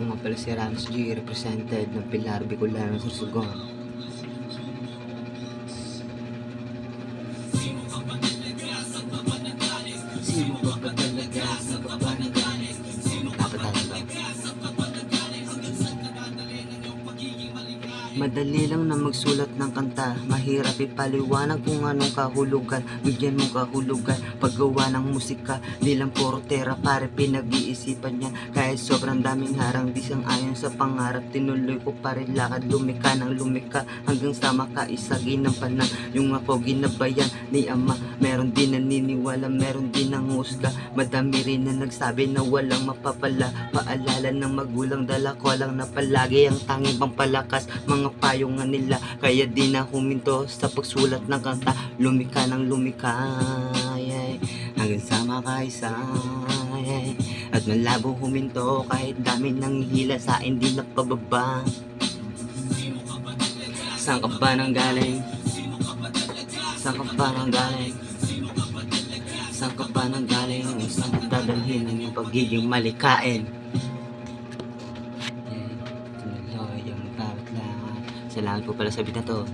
Ako nga pala si Rams G, represented ng Pilar Bicolano sa Sugon. Sino ka ba talaga sa baba ng galit? Dapat tayo ba? Madali lang na magsulat ng kanta, mahirap ipaliwanag kung anong kahulugan. Bigyan mo kahulugan, paggawa ng musika, di lang puro tera pare pinag-iisipan yan. Kahit sobrang daming harang, di sang ayon sa pangarap, tinuloy ko pa rin lakad, lumika ng lumika hanggang sa makaisagin ng panang. Yung ako ginabayan ni ama, meron din naniniwala, meron din ang husga. Madami rin na nagsabi na walang mapapala, paalala ng magulang, dala ko lang na palagi ang tanging pampalakas mga payungan nila. Kaya di na huminto sa pagsulat ng kanta, lumika ng lumika, hanggang sa makaisa, at malabo huminto kahit dami nang hila sa hindi na pababa. Saan ka ba nang galing? Saan ka ba nang galing? Saan ka ba nang galing? Saan ka dadalhin ang iyong pagiging malikain? Tuloy ang bawat lahat. Salamat po pala sa bit na to.